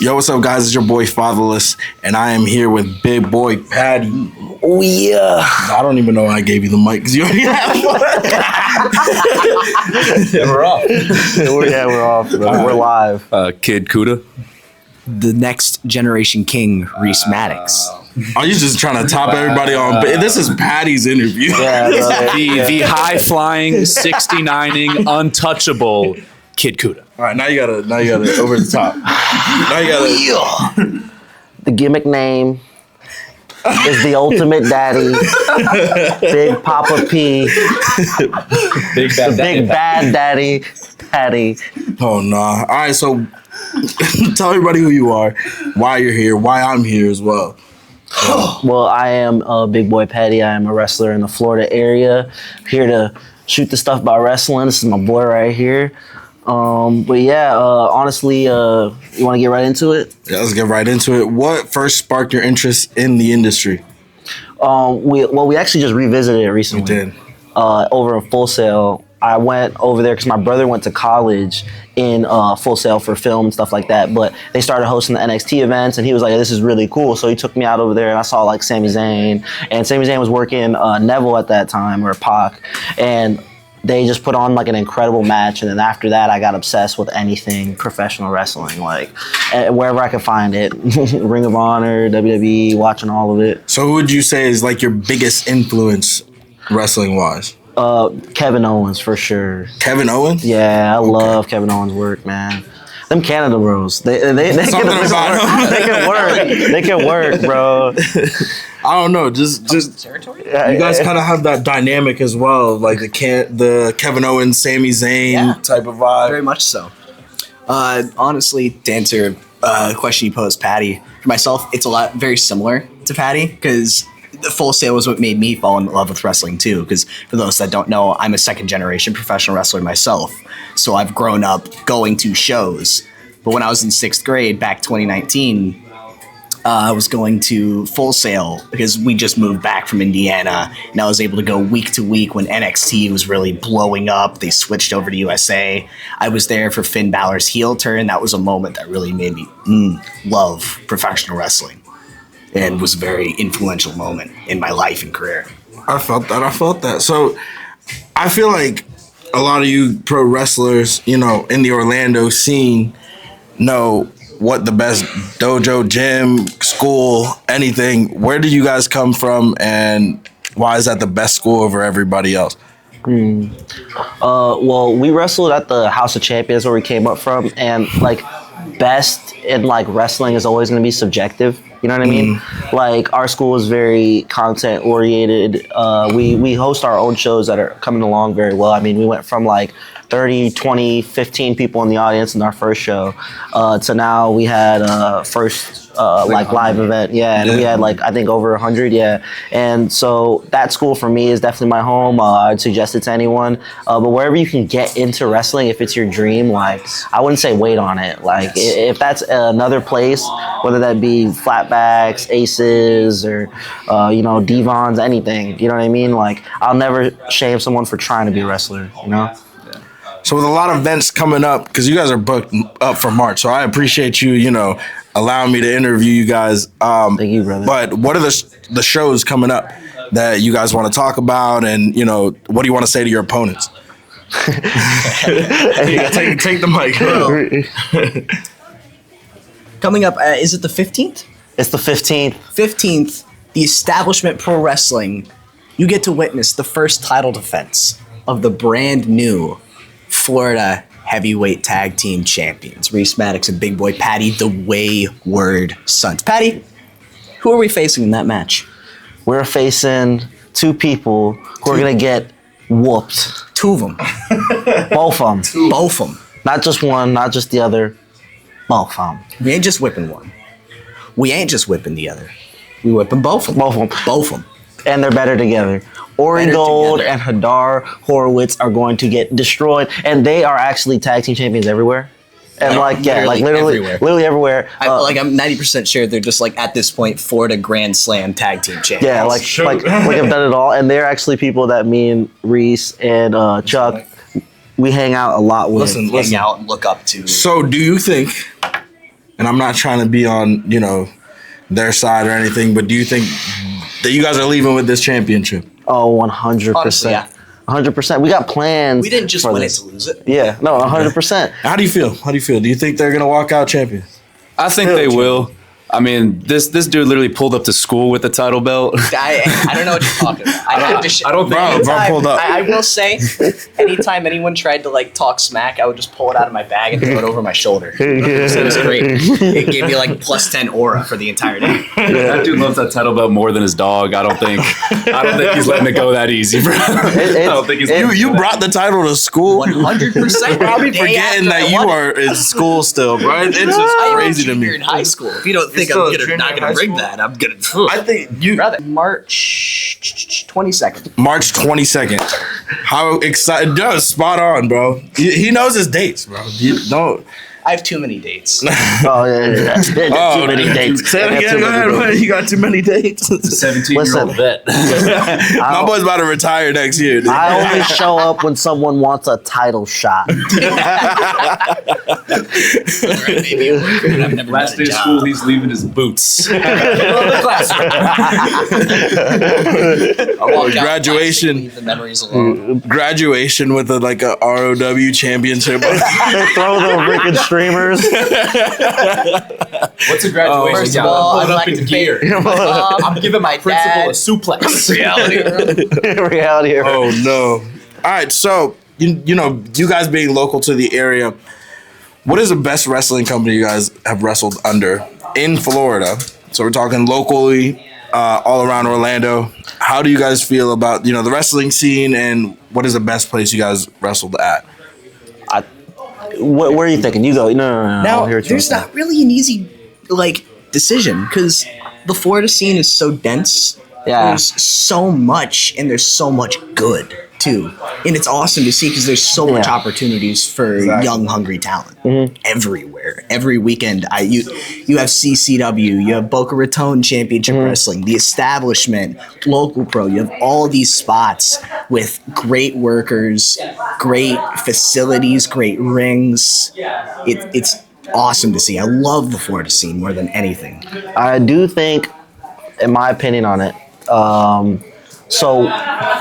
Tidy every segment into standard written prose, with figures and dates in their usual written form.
Yo, what's up, guys? It's your boy Fatherless, and I am here with Big Boy Patty. Oh, yeah. I don't even know why I gave you the mic, because you already have one. We're off. We're off. We're live. Kid Kuda. The next generation king, Reese Maddox. Are you just trying to top everybody on? But this is Patty's interview. The high-flying, 69ing, untouchable Kid Kuda. All right, now you gotta over the top. Now you gotta. The gimmick name is the ultimate daddy, Big Papa P, the big bad daddy, Patty. Oh nah. All right, so tell everybody who you are, why you're here, why I'm here as well. Well, I am Big Boy Patty. I am a wrestler in the Florida area. Here to shoot the stuff about wrestling. This is my boy right here. But yeah, honestly, you want to get right into it? Yeah, let's get right into it. What first sparked your interest in the industry? We actually just revisited it recently. We did. Over in Full Sail. I went over there because my brother went to college in Full Sail for film and stuff like that. But they started hosting the NXT events, and he was like, "This is really cool." So he took me out over there, and I saw like Sami Zayn, and Sami Zayn was working Neville at that time, or Pac, and they just put on like an incredible match. And then after that, I got obsessed with anything professional wrestling, like wherever I could find it. Ring of Honor, WWE, watching all of it. So who would you say is like your biggest influence wrestling wise? Kevin Owens for sure. Kevin Owens? Yeah, I love Kevin Owens' work, man. Them Canada bros, they can work. They can work, bro. I don't know, just Territory? you guys kind of have that dynamic as well, like the Kevin Owens, Sami Zayn type of vibe. Very much so. Honestly, to answer the question you posed, Patty, for myself, it's very similar to Patty, because the Full Sail was what made me fall in love with wrestling too. Because for those that don't know, I'm a second generation professional wrestler myself. So I've grown up going to shows. But when I was in 6th grade, back 2019, I was going to Full Sail because we just moved back from Indiana, and I was able to go week to week when NXT was really blowing up. They switched over to USA. I was there for Finn Balor's heel turn. That was a moment that really made me love professional wrestling, and was a very influential moment in my life and career. I felt that. So I feel like a lot of you pro wrestlers, in the Orlando scene know what the best dojo, gym, school, anything. Where do you guys come from, and why is that the best school over everybody else? Well, we wrestled at the House of Champions where we came up from, and like best in like wrestling is always going to be subjective. You know what I mean? Like our school is very content oriented. We host our own shows that are coming along very well. I mean, we went from like 30, 20, 15 people in the audience in our first show to now we had first live event. Yeah, and we had like I think over 100. Yeah, and so that school for me is definitely my home. I'd suggest it to anyone. But wherever you can get into wrestling, if it's your dream, like I wouldn't say wait on it. Like if that's another place, whether that be Flatbacks, Aces, or Devons, anything. You know what I mean? Like I'll never shame someone for trying to be a wrestler. You know. So with a lot of events coming up, because you guys are booked up for March, so I appreciate you, allowing me to interview you guys. Thank you, brother. But what are the shows coming up that you guys want to talk about, and what do you want to say to your opponents? Take the mic. Coming up, is it the 15th? It's the 15th. 15th, the Establishment Pro Wrestling. You get to witness the first title defense of the brand new Florida Heavyweight Tag Team Champions, Reese Maddox and Big Boy Patty, the Wayward Sons. Patty, who are we facing in that match? We're facing two people who are going to get whooped. Two of them. Both of them. Both of them. Not just one, not just the other. Both of them. We ain't just whipping one. We ain't just whipping the other. We whipping both of them. Both of them. Both of them. And they're better together. Ori Gold and Hadar Horowitz are going to get destroyed, and they are actually tag team champions everywhere. And literally everywhere. I'm 90% sure they're just like at this point Florida Grand Slam tag team champions. Yeah, like I've done it all, and they're actually people that me and Reese and Chuck we hang out a lot with. Hang out and look up to. So do you think and I'm not trying to be on, their side or anything, but do you think that you guys are leaving with this championship? Oh, 100%. Honestly, yeah. 100%. We got plans. We didn't just for win this. it to lose it. Yeah, no, 100%. How do you feel? Do you think they're gonna walk out champions? I think they will. I mean, this dude literally pulled up to school with the title belt. I don't know what you're talking about. I don't think- Bro pulled up. I will say, anytime anyone tried to like talk smack, I would just pull it out of my bag and throw it over my shoulder. So it was great. It gave me like +10 aura for the entire day. That dude loves that title belt more than his dog. I don't think he's letting it go that easy, bro. I don't think he's. You brought the title to school. 100%. Probably forgetting that you are in school still, bro. It's just crazy to me. In high school. If you don't think still I'm a junior not in gonna high bring school? that, I'm gonna. I think you. Brother, March 22nd. March 22nd. How excited? No, spot on, bro. He knows his dates, bro. You don't. I have too many dates. Oh, yeah. Too many dates. Say it That's again. too Go many ahead. dates. You got too many dates. 17-year-old vet. My boy's about to retire next year. Dude. I only show up when someone wants a title shot. Maybe a worker, I've never Last done day a of school, job. he's leaving his boots. Walk out graduation. leave the memories alone. Graduation with a ROW championship. Throw the freaking streamers. What's a graduation? First of all, I'd like to pay I'm giving my Principal a dad suplex. reality. Reality here. Oh no! All right, so you guys being local to the area, what is the best wrestling company you guys have wrestled under in Florida? So we're talking locally, all around Orlando. How do you guys feel about the wrestling scene, and what is the best place you guys wrestled at? What are you thinking? You go. No. Now, I'll hear what you there's want to not really an easy decision because the Florida scene is so dense. Yeah. There's so much, and there's so much good too, and it's awesome to see because there's so much Yeah. opportunities for young, hungry talent everywhere. Every weekend, you have CCW, you have Boca Raton Championship Wrestling, the Establishment, Local Pro. You have all these spots with great workers, great facilities, great rings. It's awesome to see. I love the Florida scene more than anything. I do think, in my opinion on it, so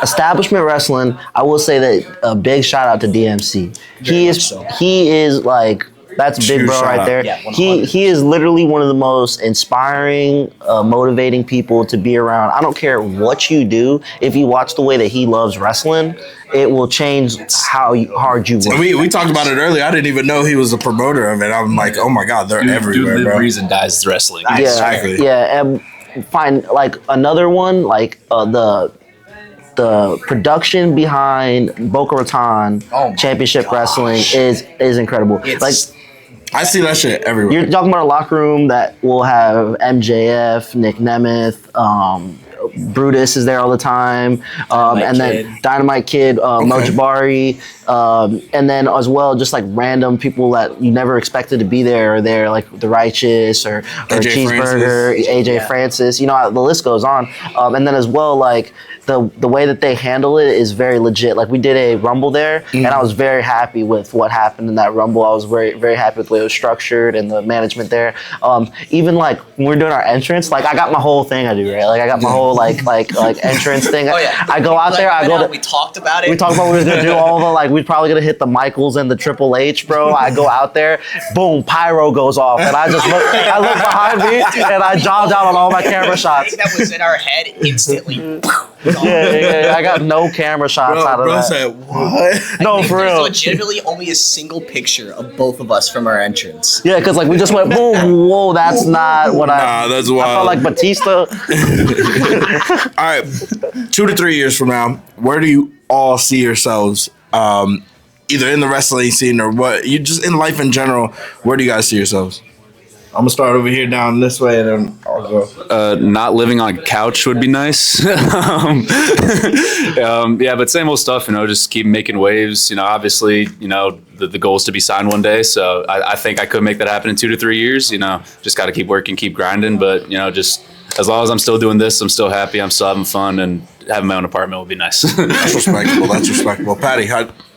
establishment wrestling, I will say that a big shout out to DMC. Very much so. He is like, that's Big Huge Bro shout right out. there. Yeah, He is literally one of the most inspiring, motivating people to be around. I don't care what you do. If you watch the way that he loves wrestling, it will change how hard you work. And we talked about it earlier. I didn't even know he was a promoter of it. I'm like, oh my god, they're everywhere, Dude, bro. live, reason dies wrestling. Yeah, Exactly. Yeah, and find like another one, like the production behind Boca Raton Oh my Championship gosh. Wrestling is incredible. It's Like I see that shit everywhere. you're talking about a locker room that will have MJF, Nick Nemeth, Brutus is there all the time, Dynamite and then Kid. Dynamite Kid, Mo Jabari, and then as well just like random people that you never expected to be there are there, like The Righteous or AJ Cheeseburger, Francis. AJ Yeah. Francis. The list goes on, and then as well like. The way that they handle it is very legit. Like we did a Rumble there, and I was very happy with what happened in that Rumble. I was very, very happy with the way it was structured and the management there. Even like when we're doing our entrance, like I got my whole thing I do, right? Like I got my whole like entrance thing. Oh yeah. I go out there. I go We to. talked about it. We talked about what we were gonna do. All the like, we're probably gonna hit the Michaels and the Triple H, bro. I go out there, boom, pyro goes off, and I just look. I look behind me, and I jogged out on all my camera shots. that was in our head instantly. Yeah, I got no camera shots out of Bro that. said what? No, for There's real. legitimately only a single picture of both of us from our entrance. Yeah, because like we just went boom, whoa, that's not what Nah, that's I felt wild. like Batista. All right, 2 to 3 years from now, where do you all see yourselves? Either in the wrestling scene or what? You just in life in general. Where do you guys see yourselves? I'm gonna start over here down this way, and then I'll go. Not living on a couch would be nice. Yeah, but same old stuff, just keep making waves. Obviously, the goal is to be signed one day. So I think I could make that happen in 2 to 3 years. Just got to keep working, keep grinding. But, just as long as I'm still doing this, I'm still happy. I'm still having fun, and having my own apartment would be nice. That's respectable. That's respectable. Patty,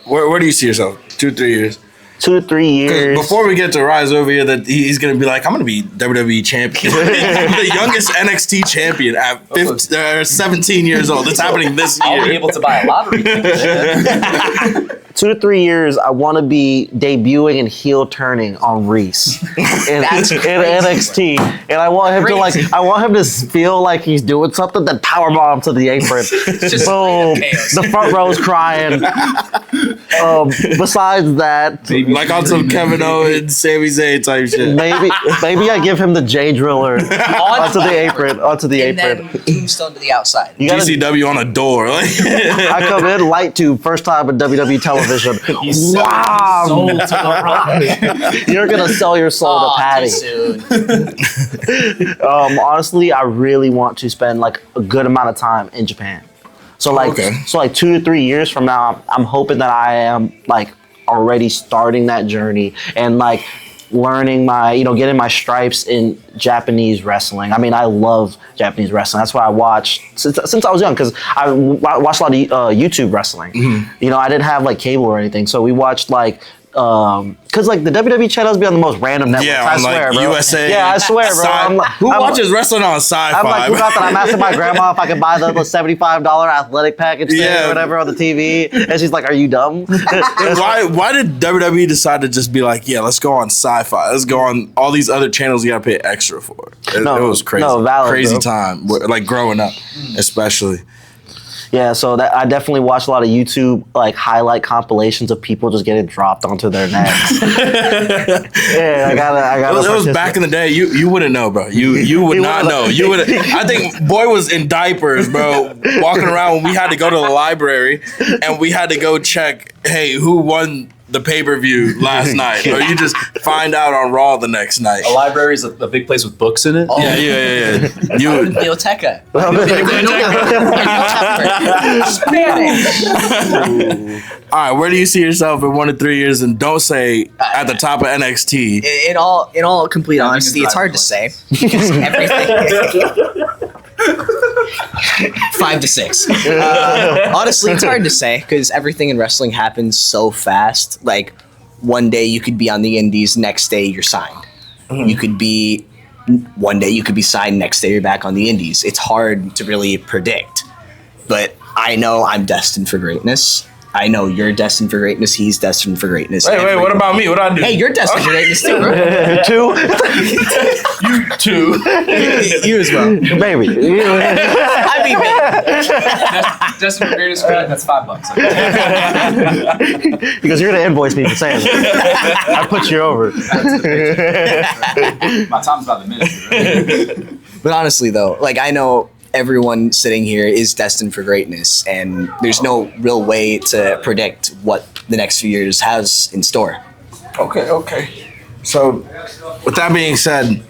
where do you see yourself? 2 3 years. 2 to 3 years. Before we get to Rise over here, that he's gonna be like, I'm gonna be WWE champion, the youngest NXT champion at 17 years old. It's happening this year. I'll be able to buy a lottery ticket. 2 to 3 years, I want to be debuting and heel turning on Reese in NXT, and I want him to I want him to feel like he's doing something, then powerbomb to the apron. Just Boom! chaos. The front row's crying. Besides that, Like on some Kevin Owens, Sami Zayn type shit. maybe I give him the J Driller onto the apron. And then tombstone to the outside. You gotta, GCW on a door. I come in light tube, first time in WWE television. Wow! Sold to the Rock. You're gonna sell your soul to Patty. Too soon. Honestly, I really want to spend like a good amount of time in Japan. So like 2 to 3 years from now, I'm hoping that I am like already starting that journey and like learning my, getting my stripes in Japanese wrestling. I mean, I love Japanese wrestling. That's what I watched since I was young, because I watched a lot of YouTube wrestling. Mm-hmm. I didn't have like cable or anything, so we watched like. Because like the WWE channels be on the most random networks. Yeah, I on swear, like bro. USA. Yeah, I swear, bro. Who watches wrestling on Sci-Fi? I'm like, I'm asking my grandma if I can buy the $75 athletic package thing or whatever on the TV, and she's like, "Are you dumb?" Why did WWE decide to just be like, yeah, let's go on Sci-Fi, let's go on all these other channels you gotta pay extra for? It was crazy. No, valid, crazy bro. time, like growing up, especially. Yeah, so that I definitely watch a lot of YouTube like highlight compilations of people just getting dropped onto their necks. Yeah, I gotta. It was back in the day. You wouldn't know, bro. You would not know. You would. I think boy was in diapers, bro, walking around when we had to go to the library and we had to go check. Hey, who won the pay-per-view last night? Or you just find out on Raw the next night. A library is a big place with books in it. Oh. Yeah. You. Biblioteca. All right, where do you see yourself in 1 to 3 years? And don't say at the top of NXT. In all complete honesty, it's hard to say because everything. 5 to 6. Honestly, it's hard to say because everything in wrestling happens so fast. Like one day you could be on the indies, next day you're signed. You could be one day you could be signed, next day you're back on the indies. It's hard to really predict, but I know I'm destined for greatness. I know you're destined for greatness. He's destined for greatness. Wait, what about me? What do I do? Hey, you're destined for greatness too, bro. You too. You as well. Baby. I mean, man. Destined for greatest credit, that's $5. Because you're gonna invoice me for saying that. I put you over. My time's about to minute. But honestly, though, like I know everyone sitting here is destined for greatness, and there's no real way to predict what the next few years has in store. Okay. So, with that being said,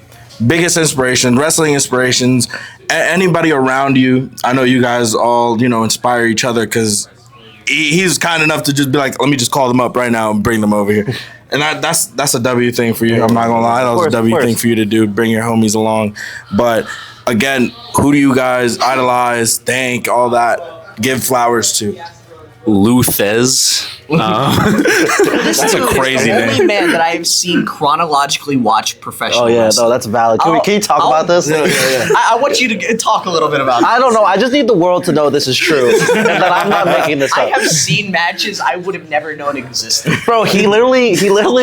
biggest inspiration, wrestling inspirations, anybody around you. I know you guys all, inspire each other because he's kind enough to just be like, let me just call them up right now and bring them over here. And that's a W thing for you. I'm not gonna lie, that was a W thing for you to do. Bring your homies along. But again, who do you guys idolize, thank, all that, give flowers to? Luthez. That's a crazy the only name. man that I've seen chronologically watch professional Oh yeah, wrestling. no, that's valid. Can you talk about this? Yeah. I want you to talk a little bit about I don't know. I just need the world to know this is true, and that I'm not making this I up. have seen matches I would have never known existed. Bro, he literally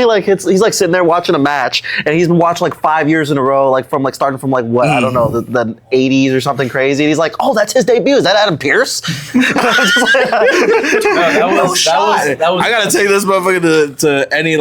like he's like sitting there watching a match, and he's been watching like 5 years in a row, like starting from like what I don't know the 80s or something crazy. And he's like, oh, that's his debut. Is that Adam Pearce? That was I gotta take this motherfucker to any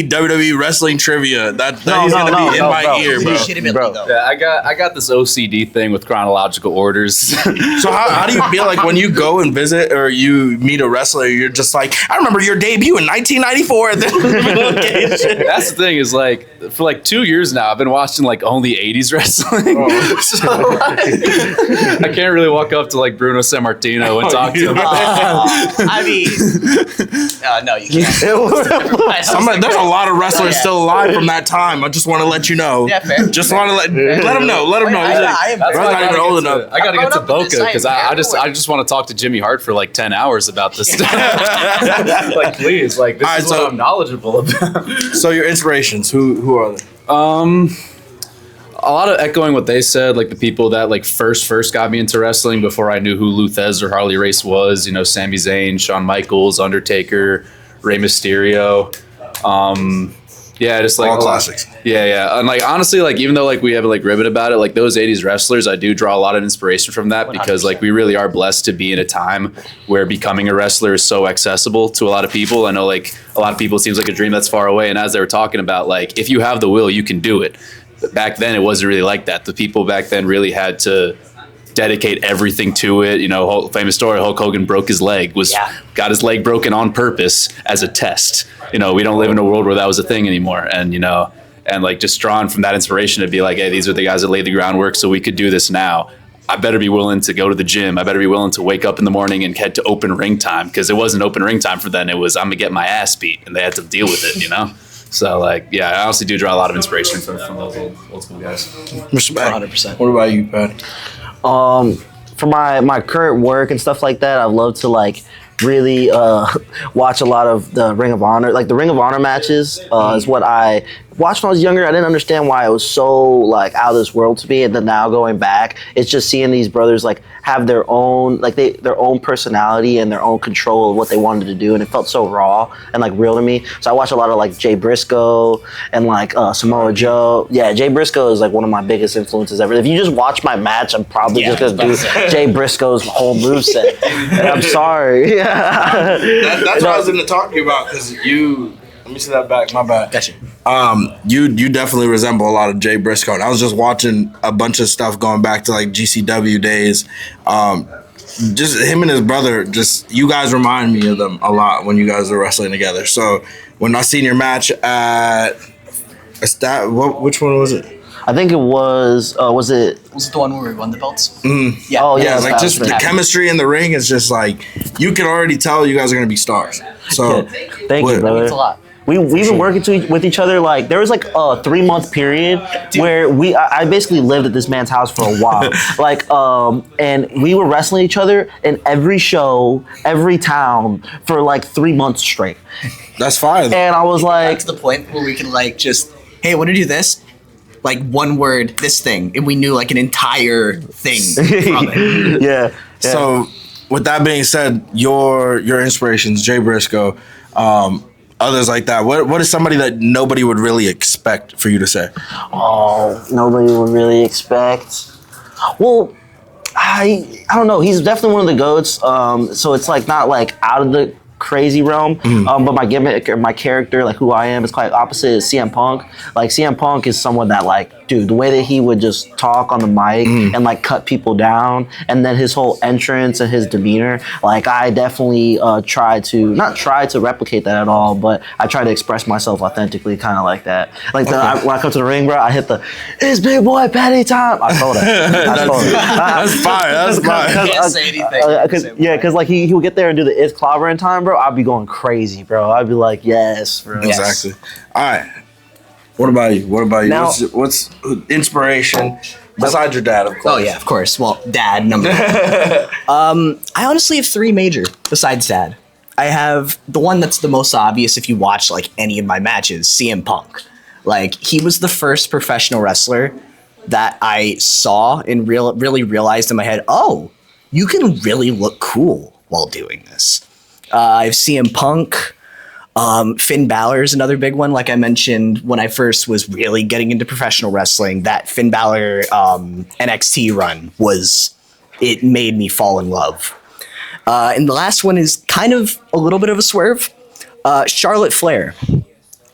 WWE wrestling trivia. That he's gonna be in my ear, bro. Legitimately, Bro. though. Yeah, I got this OCD thing with chronological orders. So how do you feel like when you go and visit or you meet a wrestler, you're just like, I remember your debut in 1994 at this location. That's the thing is like for like 2 years now, I've been watching like only 80s wrestling. So like, I can't really walk up to like Bruno Sammartino and talk to him. I mean, no, you can't. There's a lot of wrestlers still alive from that time. I just want to let you know. Yeah, fair. Just want to let them know. Let them know. I am. That's why Bro's not even old enough. I gotta get to I've grown up with Boca this. because I am I just want to talk to Jimmy Hart for like 10 hours about this stuff. Like, please, like this All right, is so- what I'm knowledgeable about. So your inspirations, who are they? A lot of echoing what they said, like the people that like first got me into wrestling before I knew who Lou Thez or Harley Race was. You know, Sami Zayn, Shawn Michaels, Undertaker, Rey Mysterio. Yeah, just like All classics. Yeah. And like honestly, like even though like we have like ribbon about it, like those 80s wrestlers, I do draw a lot of inspiration from that because like we really are blessed to be in a time where becoming a wrestler is so accessible to a lot of people. I know like a lot of people it seems like a dream that's far away. And as they were talking about, like if you have the will, you can do it. But back then it wasn't really like that. The people back then really had to dedicate everything to it. You know, famous story, Hulk Hogan broke his leg, got his leg broken on purpose as a test. You know, we don't live in a world where that was a thing anymore. And, you know, and like just drawn from that inspiration to be like, hey, these are the guys that laid the groundwork so we could do this now. I better be willing to go to the gym. I better be willing to wake up in the morning and head to open ring time because it wasn't open ring time for them. It was I'm going to get my ass beat and they had to deal with it, you know? So like, yeah, I honestly do draw a lot of inspiration from those old school guys. Respect. 100%. What about you, Patty? For my current work and stuff like that, I'd love to like really watch a lot of the Ring of Honor. Like the Ring of Honor matches is what I watched when I was younger. I didn't understand why it was so like out of this world to me, and then now going back, it's just seeing these brothers like have their own like their own personality and their own control of what they wanted to do, and it felt so raw and like real to me. So I watch a lot of like Jay Briscoe and like Samoa Joe. Yeah, Jay Briscoe is like one of my biggest influences ever. If you just watch my match, I'm probably just gonna do Jay Briscoe's whole moveset. And I'm sorry. Yeah. That's what I was going to talk to you about because you. Let me see that back. My bad. Gotcha. You definitely resemble a lot of Jay Briscoe. And I was just watching a bunch of stuff going back to like GCW days. Just him and his brother. Just you guys remind me of them a lot when you guys are wrestling together. So when I seen your match at which one was it? I think it was. Was it? Was it the one where we won the belts? Yeah. Oh Yeah, yeah. like just the chemistry in the ring is just like you can already tell you guys are gonna be stars. So Thank you, brother. It's a lot. We've been working with each other. Like there was like a 3-month period where I basically lived at this man's house for a while. Like and we were wrestling each other in every show, every town for like 3 months straight. that's fine. And I was like, That's the point where we can like just, hey, want to do this? Like one word, this thing, and we knew like an entire thing from it. yeah. So, with that being said, your inspirations, Jay Briscoe, others like that. What is somebody that nobody would really expect for you to say? Oh, nobody would really expect. Well, I don't know. He's definitely one of the goats. So it's like not like out of the crazy realm. But my gimmick or my character, like who I am, is quite opposite is CM Punk. Like CM Punk is someone that like, dude, the way that he would just talk on the mic and like cut people down, and then his whole entrance and his demeanor, like I definitely not try to replicate that at all, but I try to express myself authentically, kind of like that. Like when I come to the ring, bro, I hit the "It's big boy Patty time." I told it. That's fire. That's fire. Can't say anything. Because like he would get there and do the "It's clobbering time," bro. I'd be going crazy, bro. I'd be like, yes, bro. Exactly. All right. What about you? Now- What's inspiration besides your dad, of course? Oh yeah, of course. Well, dad number one. I honestly have 3 major besides dad. I have the one that's the most obvious if you watch like any of my matches, CM Punk. Like he was the first professional wrestler that I saw and really realized in my head, oh, you can really look cool while doing this. I have CM Punk. Finn Balor is another big one. Like I mentioned, when I first was really getting into professional wrestling, that Finn Balor NXT run it made me fall in love. And the last one is kind of a little bit of a swerve. Charlotte Flair.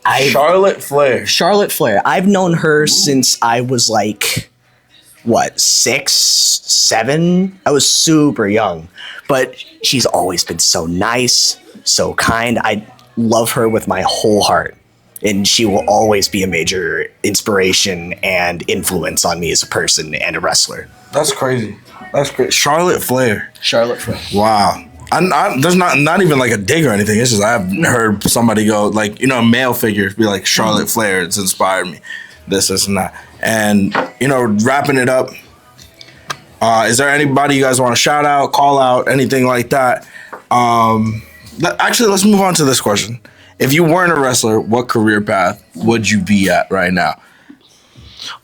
Charlotte Flair. Charlotte Flair. I've known her since I was like, 6, 7? I was super young. But she's always been so nice, so kind. I love her with my whole heart. and she will always be a major inspiration and influence on me as a person and a wrestler. That's crazy. That's great. Charlotte Flair. Charlotte Flair. Wow. There's not even like a dig or anything. It's just I've heard somebody go like, a male figure be like Charlotte Flair. It's inspired me. This and that. And, wrapping it up, is there anybody you guys want to shout out, call out, anything like that? Actually, let's move on to this question. If you weren't a wrestler, what career path would you be at right now?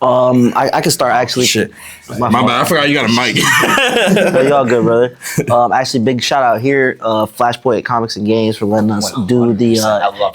I could start actually. Shit. My bad. I forgot you got a mic. No, y'all good, brother. Actually, big shout out here, Flashpoint Comics and Games, for letting us do the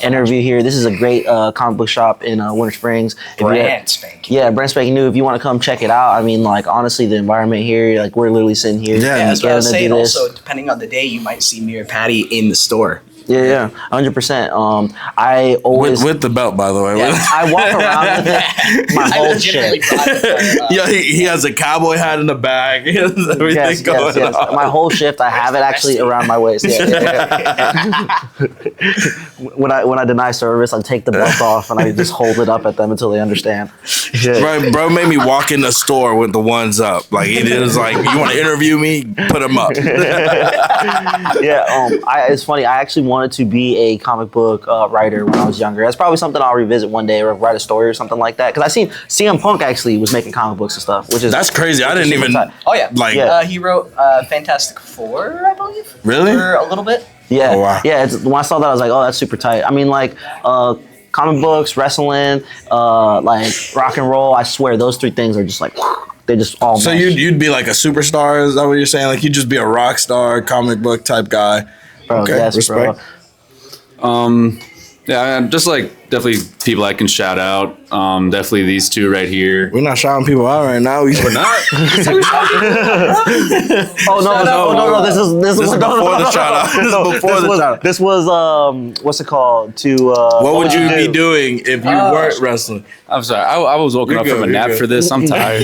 interview here. This is a great comic book shop in Winter Springs. Brand spanking. Yeah, brand spanking new. If you want to come check it out, I mean, like, honestly, the environment here, like, we're literally sitting here. Yeah, As I was saying, do this. also, depending on the day, you might see me or Patty in the store. Yeah, 100%. I always with the belt, by the way. Yeah. I walk around with it my whole legitimately shift. brought it, Yeah, he has a cowboy hat in the bag. He has everything Yes, going on. My whole shift, I have it actually around my waist. Yeah. When I deny service, I take the belt off and I just hold it up at them until they understand. Yeah. Bro made me walk in the store with the ones up. Like, it was like, you want to interview me? Put them up. Yeah, it's funny. I actually wanted to be a comic book writer when I was younger. That's probably something I'll revisit one day, or write a story or something like that. Because I seen CM Punk actually was making comic books and stuff, which is That's crazy. I didn't even. Oh yeah, Like, Yeah. he wrote Fantastic Four, I believe. Really? For a little bit. Yeah, Oh, wow. yeah. When I saw that, I was like, oh, that's super tight. I mean, like, comic books, wrestling, like rock and roll. I swear, those three things are just like, they just all. So mesh. you'd be like a superstar? Is that what you're saying? Like, you'd just be a rock star, comic book type guy? Bro, Okay, yes, respect. bro. Yeah, just like definitely people I can shout out. Definitely these two right here. We're not shouting people out right now. We're not. Oh no! This is before the shout out. This is before the shout out. This was what's it called? What would you be doing if you weren't wrestling? I'm sorry, I was woken You're up from good, a nap you're good. for this. I'm tired.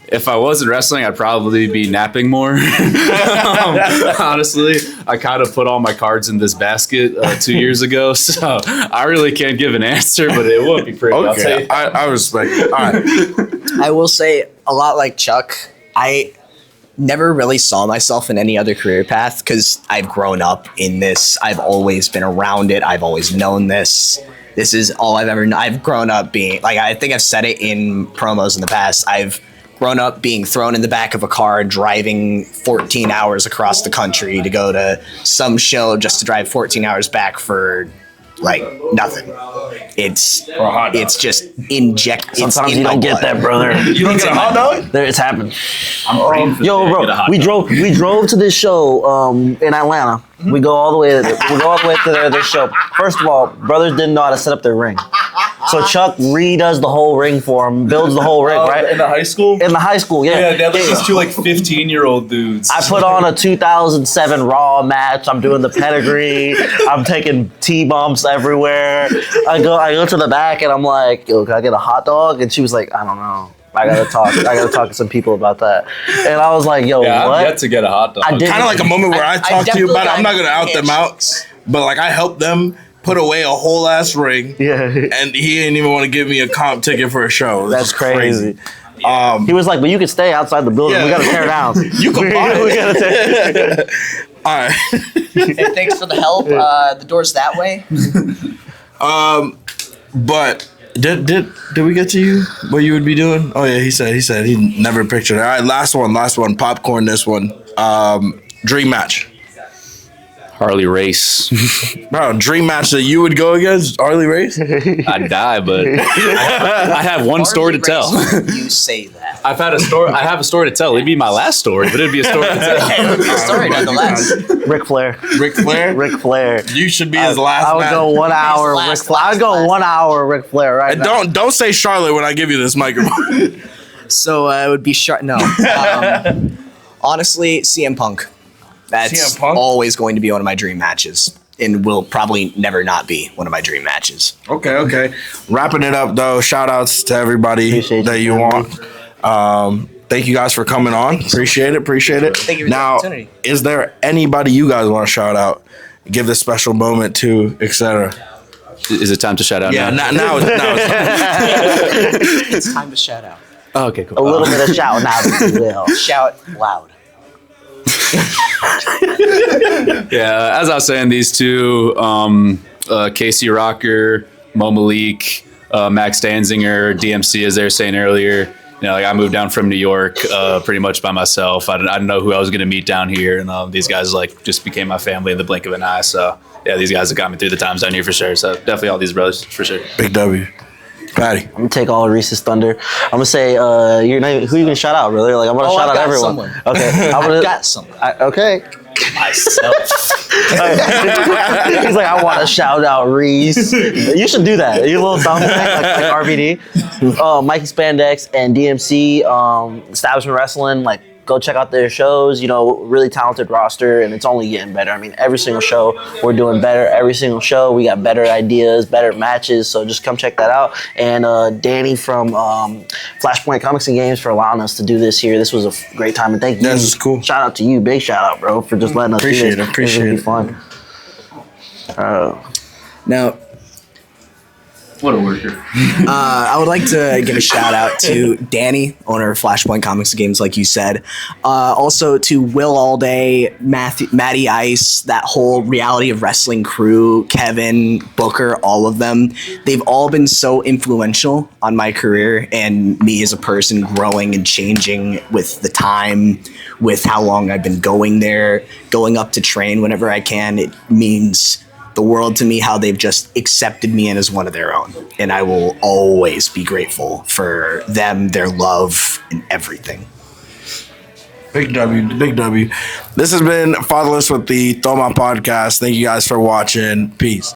If I wasn't wrestling, I'd probably be napping more. Honestly, I kind of put all my cards in this basket 2 years ago, so I really can't give an answer, but it would be pretty. I'll tell Okay, you. I respect it. All right. I will say, a lot like Chuck, I never really saw myself in any other career path because I've grown up in this. I've always been around it. I've always known this. This is all I've ever known. I've grown up being, like, I think I've said it in promos in the past. I've grown up being thrown in the back of a car, driving 14 hours across the country to go to some show just to drive 14 hours back for, like, nothing. It's just inject. Sometimes it's in you my don't get blood. that, brother. You don't get a hot dog? There, it's happened. I'm praying for Yo, the day to get a bro, hot we dog. drove to this show in Atlanta. We go all the way. We go all the way to this show. First of all, brothers didn't know how to set up their ring, so Chuck redoes the whole ring for him, builds the whole ring, right? In the high school? In the high school, yeah. Yeah, they had like these two like 15-year-old dudes. I put on a 2007 Raw match. I'm doing the pedigree. I'm taking T-bumps everywhere. I go to the back and I'm like, yo, can I get a hot dog? And she was like, I don't know. I gotta talk to some people about that. And I was like, yo, yeah, what? I've yet to get a hot dog. I did. Kind of like a moment where I I talk to you about it. I'm not definitely gonna out them out, handshakes. but like I helped them put away a whole ass ring, Yeah. and he didn't even want to give me a comp ticket for a show. That's It's crazy. He was like, but you can stay outside the building. Yeah. We gotta tear down. You can buy We it. gotta tear. All right. Hey, thanks for the help. The door's that way. But did we get to you? What you would be doing? Oh yeah, he said he never pictured it. All right, last one. Popcorn. This one. Dream match, Harley Race. bro. Dream match that you would go against Harley Race. I'd die, but I have one story to tell. You say that. I have a story to tell. It'd be my last story, but it'd be a story to tell. Sorry, nonetheless. Ric Flair. Ric Flair. Ric Flair. You should be his last. I would match. go 1 hour. Last, Ric Flair. I'd go last. 1 hour. Ric Flair. Right. And now. don't say Charlotte when I give you this microphone. So it would be sharp. No. Honestly, CM Punk. That's CM Punk? always going to be one of my dream matches, and will probably never not be one of my dream matches. Okay. Wrapping it up though. Shout outs to everybody Appreciate that you, you man. want. Thank you guys for coming on. Appreciate it. Thank you for the Now, opportunity. is there anybody you guys want to shout out give this special moment to, etc. Is it time to shout out? Yeah, now? now it's It's time to shout out. Oh, okay, cool. A little bit of shout out, if you will. Shout loud. Yeah, as I was saying, these two, Casey Rocker, Mo Malik, Max Danzinger, DMC, as they were saying earlier. You know, like I moved down from New York pretty much by myself. I didn't know who I was going to meet down here, and these guys like just became my family in the blink of an eye. So yeah, these guys have got me through the times down here for sure. So definitely all these brothers for sure. Big W. Patty. I'm gonna take all of Reese's thunder. I'm gonna say, you're not, who you gonna shout out, really? Like I'm gonna shout I've out got everyone. someone. Okay, I'm gonna, I've got someone. okay. Myself. He's like, I want to shout out Reese. You should do that. You little sound like RVD. Mikey Spandex and DMC, Establishment Wrestling. Like, go check out their shows. You know, really talented roster, and it's only getting better. I mean, every single show we're doing better. Every single show we got better ideas, better matches. So just come check that out. And Danny from Flashpoint Comics and Games for allowing us to do this here. This was a great time, and thank you. This is cool. Shout out to you, big shout out, bro, for just letting us Appreciate do this. it, appreciate This was really fun. Now, What a worker. I would like to give a shout out to Danny, owner of Flashpoint Comics and Games, like you said. Also to Will Allday, Matty Ice, that whole Reality of Wrestling crew, Kevin, Booker, all of them. They've all been so influential on my career and me as a person growing and changing with the time, with how long I've been going there, going up to train whenever I can. It means the world to me how they've just accepted me in as one of their own. And I will always be grateful for them, their love, and everything. Big W, big W. This has been Fatherless with the Thoma podcast. Thank you guys for watching. Peace.